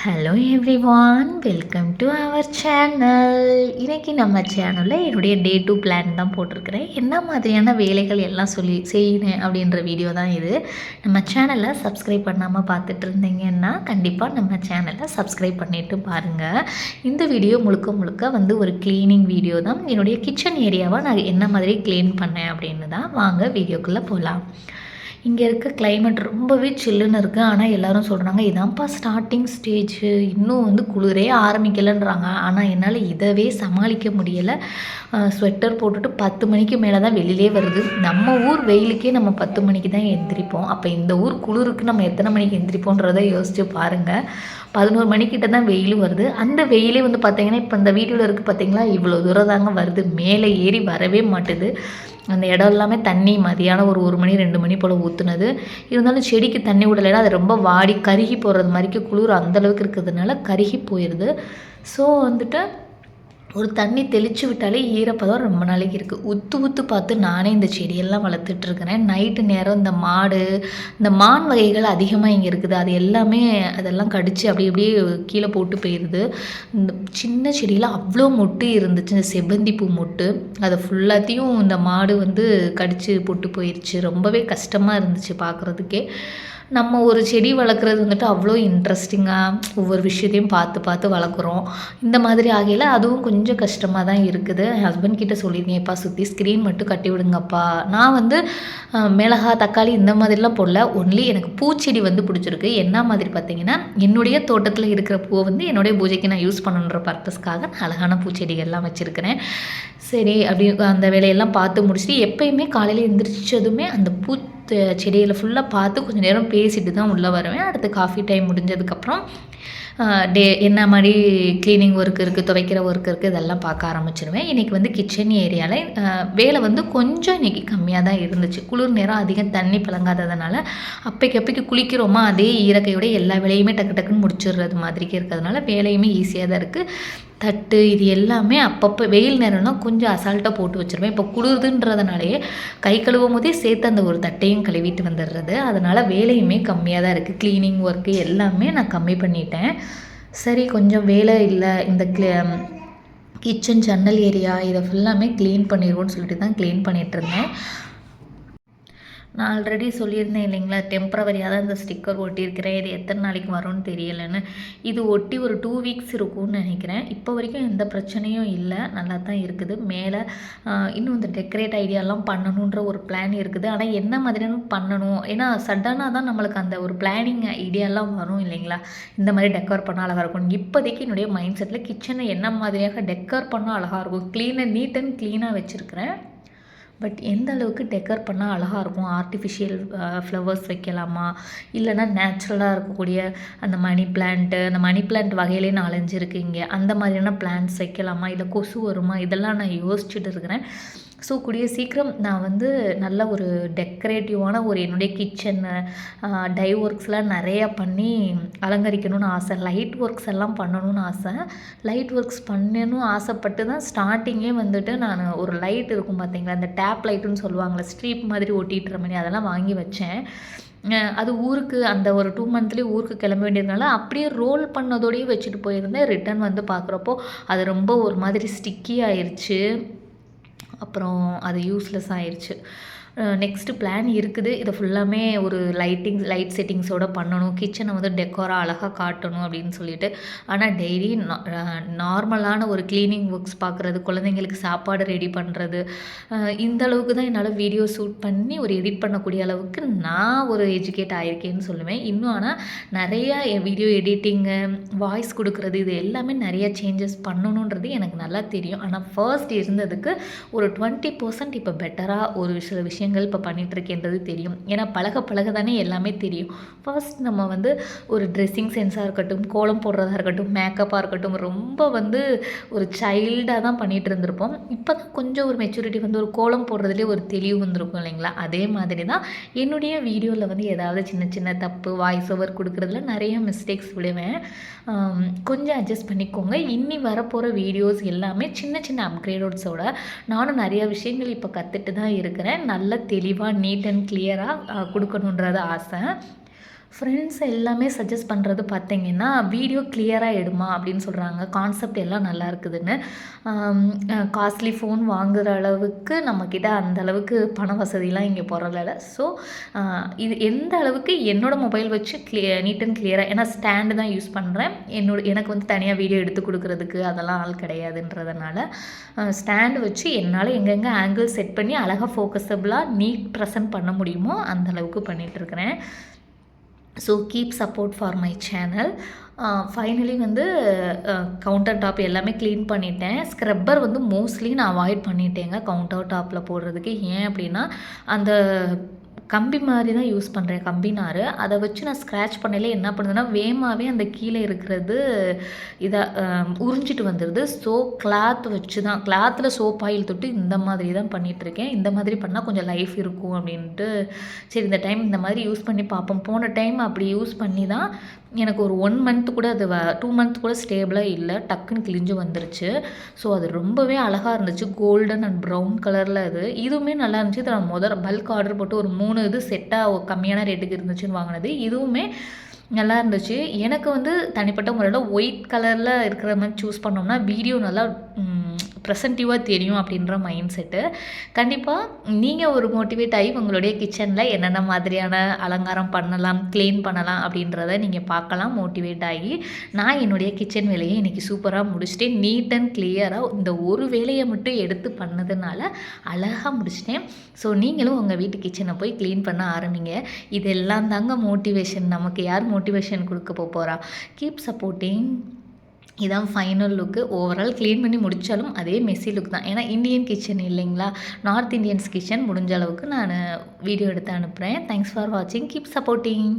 Hello everyone, welcome to our channel. இன்றைக்கி நம்ம சேனலில் என்னுடைய டே 2 பிளான் தான் போட்டிருக்கிறேன். என்ன மாதிரியான வேலைகள் எல்லாம் செய்யணும் அப்படின்ற வீடியோ தான் இது. நம்ம சேனலை சப்ஸ்கிரைப் பண்ணாமல் பார்த்துட்டு இருந்தீங்கன்னா கண்டிப்பாக நம்ம சேனலை சப்ஸ்கிரைப் பண்ணிவிட்டு பாருங்கள். இந்த வீடியோ முழுக்க முழுக்க ஒரு க்ளீனிங் வீடியோ தான். என்னுடைய கிச்சன் ஏரியாவை நான் என்ன மாதிரி க்ளீன் பண்ணேன் அப்படின்னு தான். வாங்க வீடியோக்குள்ளே போகலாம். இங்கே இருக்க கிளைமேட் ரொம்பவே சில்லுன்னு இருக்குது. ஆனால் எல்லோரும் சொல்கிறாங்க இதான்ப்பா ஸ்டார்டிங் ஸ்டேஜு, இன்னும் குளிரே ஆரம்பிக்கலைன்றாங்க. ஆனால் என்னால் இதவே சமாளிக்க முடியலை. ஸ்வெட்டர் போட்டுட்டு 10 மணிக்கு மேலே தான் வெளியிலே வருது. நம்ம ஊர் வெயிலுக்கே நம்ம 10 மணிக்கு தான் எந்திரிப்போம். அப்போ இந்த ஊர் குளிருக்கு நம்ம எத்தனை மணிக்கு எந்திரிப்போன்றதை யோசித்து பாருங்கள். 11 மணிக்கிட்ட தான் வெயிலும் வருது. அந்த வெயிலே பார்த்திங்கன்னா இப்போ இந்த வீடியோவில் இருக்குது பார்த்திங்களா, இவ்வளோ தூரம் தாங்க வருது. மேலே ஏறி வரவே மாட்டுது. அந்த இடம் எல்லாமே தண்ணி மதியானம் ஒரு மணி 2 மணி போல் ஊற்றுனது. இருந்தாலும் செடிக்கு தண்ணி விடலைன்னா அது ரொம்ப வாடி கருகி போடுறது மாதிரிக்கு குளிர் அந்தளவுக்கு இருக்கிறதுனால கருகி போயிடுது. ஸோ ஒரு தண்ணி தெளித்து விட்டாலே ஈரப்பதம் ரொம்ப நாளைக்கு இருக்குது. உத்து பார்த்து நானே இந்த செடியெல்லாம் வளர்த்துட்ருக்கிறேன். நைட்டு நேரம் இந்த மான் வகைகள் அதிகமாக இங்கே இருக்குது. அது எல்லாமே அதெல்லாம் கடித்து அப்படியே கீழே போட்டு போயிடுது. இந்த சின்ன செடியில் அவ்வளோ மொட்டு இருந்துச்சு, இந்த செவ்வந்தி பூ மொட்டு. அதை ஃபுல்லாத்தையும் இந்த மாடு கடித்து போட்டு போயிடுச்சு. ரொம்பவே கஷ்டமாக இருந்துச்சு பார்க்குறதுக்கே. நம்ம ஒரு செடி வளர்க்குறது அவ்வளோ இன்ட்ரெஸ்டிங்காக ஒவ்வொரு விஷயத்தையும் பார்த்து வளர்க்குறோம். இந்த மாதிரி ஆகையில் அதுவும் கொஞ்சம் கஷ்டமாக தான் இருக்குது. ஹஸ்பண்ட் கிட்டே சொல்லியிருக்கேன்ப்பா சுற்றி ஸ்க்ரீன் மட்டும் கட்டி விடுங்கப்பா. நான் மிளகா தக்காளி இந்த மாதிரிலாம் போடல. ஒன்லி எனக்கு பூச்செடி பிடிச்சிருக்கு. என்ன மாதிரி பார்த்திங்கன்னா, என்னுடைய தோட்டத்தில் இருக்கிற பூவை என்னுடைய பூஜைக்கு நான் யூஸ் பண்ணணுன்ற பர்பஸ்க்காக நான் அழகான பூச்செடிகள்லாம் வச்சுருக்கிறேன். சரி அப்படி அந்த வேலையெல்லாம் பார்த்து முடிச்சுட்டு எப்போயுமே காலையில் எழுந்திரிச்சதுமே அந்த செடிகளை ஃபுல்லாக பார்த்து கொஞ்சம் நேரம் பேசிட்டு தான் உள்ளே வருவேன். அடுத்து காஃபி டைம் முடிஞ்சதுக்கப்புறம் என்ன மாதிரி க்ளீனிங் ஒர்க் இருக்குது, துவைக்கிற ஒர்க் இருக்குது, இதெல்லாம் பார்க்க ஆரம்பிச்சிடுவேன். இன்றைக்கி கிச்சன் ஏரியாவில் வேலை கொஞ்சம் இன்றைக்கி கம்மியாக தான் இருந்துச்சு. குளிர் நேரம் அதிகம் தண்ணி பழங்காததுனால அப்பைக்கு குளிக்கிறோமா அதே ஈரக்கையோட எல்லா வேலையுமே டக்குன்னு முடிச்சிடுறது மாதிரிக்கே இருக்கிறதுனால வேலையுமே ஈஸியாக தான் இருக்குது. தட்டு இது எல்லாமே அப்பப்போ வெயில் நேரம்னா கொஞ்சம் அசால்ட்டாக போட்டு வச்சுருவேன். இப்போ குளிருதுன்றதுனாலேயே கை கழுவும் போதே சேர்த்து அந்த ஒரு தட்டையும் கழுவிட்டு வந்துடுறது. அதனால் வேலையுமே கம்மியாக தான் இருக்குது. க்ளீனிங் ஒர்க்கு எல்லாமே நான் கம்மி பண்ணிட்டேன். சரி கொஞ்சம் வேலை இல்லை, இந்த கிச்சன் ஜன்னல் ஏரியா இதை ஃபுல்லாமே க்ளீன் பண்ணிடுவோன்னு சொல்லிட்டு தான் க்ளீன் பண்ணிகிட்ருந்தேன். நான் ஆல்ரெடி சொல்லியிருந்தேன் இல்லைங்களா, டெம்ப்ரவரியாக தான் இந்த ஸ்டிக்கர் ஒட்டியிருக்கிறேன். இது எத்தனை நாளைக்கு வரும்னு தெரியலைன்னு. இது ஒட்டி ஒரு 2 வீக்ஸ் இருக்கும்னு நினைக்கிறேன். இப்போ வரைக்கும் எந்த பிரச்சனையும் இல்லை, நல்லா தான் இருக்குது. மேலே இன்னும் இந்த டெக்கரேட் ஐடியாலாம் பண்ணணுன்ற ஒரு பிளான் இருக்குது. ஆனால் என்ன மாதிரியான பண்ணணும், ஏன்னா சடனாக தான் நம்மளுக்கு அந்த ஒரு பிளானிங் ஐடியாலாம் வரும் இல்லைங்களா, இந்த மாதிரி டெக்கர் பண்ணால் அழகாக இருக்கும். இப்போதைக்கு என்னுடைய மைண்ட் செட்டில் கிச்சனை என்ன மாதிரியாக டெக்கர் பண்ணால் அழகாக இருக்கும், நீட் அண்ட் க்ளீனாக வச்சுருக்கிறேன். பட் எந்த அளவுக்கு டெக்கர் பண்ணால் அழகாக இருக்கும், ஆர்டிஃபிஷியல் ஃப்ளவர்ஸ் வைக்கலாமா, இல்லைனா நேச்சுரலாக இருக்கக்கூடிய அந்த மணி பிளான்ட் வகையிலே 4-5 இருக்குது இங்கே, அந்த மாதிரியான பிளான்ட்ஸ் வைக்கலாமா, இல்லை கொசு வருமா, இதெல்லாம் நான் யோசிச்சுட்டு இருக்கிறேன். ஸோ கூடிய சீக்கிரம் நான் நல்ல ஒரு டெக்கரேட்டிவான ஒரு என்னுடைய கிச்சனை டை ஒர்க்ஸ்லாம் நிறையா பண்ணி அலங்கரிக்கணும்னு ஆசை. லைட் ஒர்க்ஸ் எல்லாம் பண்ணணும்னு ஆசை. லைட் ஒர்க்ஸ் பண்ணணும்னு ஆசைப்பட்டு தான் ஸ்டார்டிங்கே நான் ஒரு லைட் இருக்கும் பார்த்தீங்களா, அந்த டேப் லைட்டுன்னு சொல்லுவாங்களே, ஸ்ட்ரீப் மாதிரி ஒட்டிகிட்டுற மாதிரி, அதெல்லாம் வாங்கி வச்சேன். அது ஊருக்கு அந்த ஒரு 2 மந்த்லேயே ஊருக்கு கிளம்ப வேண்டியதுனால அப்படியே ரோல் பண்ணதோடையே வச்சுட்டு போயிருந்தேன். ரிட்டன் பார்க்குறப்போ அது ரொம்ப ஒரு மாதிரி ஸ்டிக்கி ஆயிடுச்சு. அப்புறம் அது யூஸ்லெஸ் ஆயிடுச்சு. நெக்ஸ்ட்டு பிளான் இருக்குது. இதை ஃபுல்லாமே ஒரு லைட் செட்டிங்ஸோடு பண்ணணும். கிச்சனை டெக்கோராக அழகாக காட்டணும் அப்படின்னு சொல்லிட்டு. ஆனால் டெய்லி நார்மலான ஒரு க்ளீனிங் ஒர்க்ஸ் பார்க்குறது, குழந்தைங்களுக்கு சாப்பாடு ரெடி பண்ணுறது, இந்த அளவுக்கு தான் என்னால் வீடியோ ஷூட் பண்ணி ஒரு எடிட் பண்ணக்கூடிய அளவுக்கு நான் ஒரு எஜுகேட் ஆகியிருக்கேன்னு சொல்லுவேன். இன்னும் ஆனால் நிறையா வீடியோ எடிட்டிங்கு, வாய்ஸ் கொடுக்குறது, இது எல்லாமே நிறையா சேஞ்சஸ் பண்ணணுன்றது எனக்கு நல்லா தெரியும். ஆனால் ஃபர்ஸ்ட் இருந்ததுக்கு ஒரு 20% இப்போ பெட்டராக ஒரு சில விஷயம் இப்போ பண்ணிகிட்ருக்கேன்றது தெரியும். ஏன்னா பழக தானே எல்லாமே தெரியும். ஃபர்ஸ்ட் நம்ம ஒரு ட்ரெஸ்ஸிங் சென்ஸாக இருக்கட்டும், கோலம் போடுறதா இருக்கட்டும், மேக்கப்பாக இருக்கட்டும், ரொம்ப ஒரு சைல்டாக தான் பண்ணிகிட்டு இருந்திருப்போம். இப்போ தான் கொஞ்சம் ஒரு மெச்சூரிட்டி ஒரு கோலம் போடுறதுலேயே ஒரு தெளிவு வந்திருக்கும் இல்லைங்களா. அதே மாதிரி தான் என்னுடைய வீடியோவில் ஏதாவது சின்ன தப்பு வாய்ஸ் ஓவர் கொடுக்குறதுல நிறைய மிஸ்டேக்ஸ் விடுவேன். கொஞ்சம் அட்ஜஸ்ட் பண்ணிக்கோங்க. இன்னி வரப்போகிற வீடியோஸ் எல்லாமே சின்ன அப்கிரேடோட்ஸோட நானும் நிறையா விஷயங்கள் இப்போ கற்றுட்டு தான் இருக்கிறேன். நல்ல தெளிவாக நீட் அண்ட் கிளியராக கொடுக்கணுன்றது ஆசை. ஃப்ரெண்ட்ஸ் எல்லாமே சஜெஸ்ட் பண்ணுறது பார்த்தீங்கன்னா, வீடியோ கிளியராக எடுமா அப்படின்னு சொல்கிறாங்க. கான்செப்ட் எல்லாம் நல்லா இருக்குதுன்னு. காஸ்ட்லி ஃபோன் வாங்குற அளவுக்கு நம்மக்கிட்ட அந்த அளவுக்கு பண வசதிலாம் இங்கே பொருளல. ஸோ இது எந்த அளவுக்கு என்னோட மொபைல் வச்சு நீட் அண்ட் கிளியராக ஏன்னா ஸ்டாண்டு தான் யூஸ் பண்ணுறேன். எனக்கு வந்து தனியாக வீடியோ எடுத்து கொடுக்குறதுக்கு அதெல்லாம் ஆள் கிடையாதுன்றதுனால, ஸ்டாண்டு வச்சு என்னால் எங்கெங்கே ஆங்கிள் செட் பண்ணி அழகாக ஃபோக்கஸபிளாக நீட் ப்ரெசென்ட் பண்ண முடியுமோ அந்த அளவுக்கு பண்ணிகிட்ருக்கிறேன். So keep support for my channel. Finally வந்து கவுண்டர் டாப் எல்லாமே க்ளீன் பண்ணிட்டேன். ஸ்க்ரப்பர் வந்து மோஸ்ட்லி நான் அவாய்ட் பண்ணிட்டேங்க கவுண்டர் டாப்பில் போடுறதுக்கு. ஏன் அப்படின்னா, அந்த கம்பி மாதிரி தான் யூஸ் பண்ணுறேன், கம்பி நார். அதை வச்சு நான் ஸ்க்ராட்ச் பண்ணையில என்ன பண்ணுதுன்னா, வேகமாகவே அந்த கீழே இருக்கிறது உறிஞ்சிட்டு வந்துடுது. ஸோ கிளாத் வச்சு தான் கிளாத்தில் சோப் ஆயில் தொட்டு இந்த மாதிரி தான் பண்ணிகிட்ருக்கேன். இந்த மாதிரி பண்ணால் கொஞ்சம் லைஃப் இருக்கும் அப்படின்ட்டு, சரி இந்த டைம் இந்த மாதிரி யூஸ் பண்ணி பார்ப்போம். போன டைம் அப்படி யூஸ் பண்ணி தான் எனக்கு ஒரு 1 மந்த் கூட அது 2 மந்த் கூட ஸ்டேபிளாக இல்லை. டக்குன்னு கிழிஞ்சு வந்துருச்சு. ஸோ அது ரொம்பவே அழகாக இருந்துச்சு. கோல்டன் அண்ட் ப்ரௌன் கலரில் இதுவுமே நல்லா இருந்துச்சு. இதை நான் பல்க் ஆர்டர் போட்டு ஒரு 3 இது செட்டாக கம்மியான ரேட்டுக்கு இருந்துச்சுன்னு வாங்கினது. இதுவுமே நல்லா இருந்துச்சு. எனக்கு வந்து தனிப்பட்ட முறையில் ஒயிட் கலரில் இருக்கிற மாதிரி சூஸ் பண்ணோம்னா வீடியோ நல்லா ப்ரெசன்டிவாக தெரியும் அப்படின்ற மைண்ட் செட்டு. கண்டிப்பாக நீங்கள் ஒரு மோட்டிவேட் ஆகி உங்களுடைய கிச்சனில் என்னென்ன மாதிரியான அலங்காரம் பண்ணலாம், க்ளீன் பண்ணலாம் அப்படின்றத நீங்கள் பார்க்கலாம் மோட்டிவேட் ஆகி. நான் என்னுடைய கிச்சன் வேலையை இன்றைக்கி சூப்பராக முடிச்சுட்டேன். நீட் அண்ட் கிளியராக இந்த ஒரு வேலையை மட்டும் எடுத்து பண்ணதுனால அழகாக முடிச்சிட்டேன். ஸோ நீங்களும் உங்கள் வீட்டு கிச்சனை போய் க்ளீன் பண்ண ஆரம்பிங்க. இதெல்லாம் தாங்க மோட்டிவேஷன். நமக்கு யார் மோட்டிவேஷன் கொடுக்க போகிறா? Keep supporting. இதான் ஃபைனல் லுக்கு. ஓவரால் க்ளீன் பண்ணி முடித்தாலும் அதே மெஸ்ஸி லுக் தான். ஏன்னா இந்தியன் கிச்சன் இல்லைங்களா, நார்த் இந்தியன்ஸ் கிச்சன். முடிஞ்ச அளவுக்கு நான் வீடியோ எடுத்து அனுப்புகிறேன். தேங்க்ஸ் ஃபார் வாட்சிங். Keep supporting.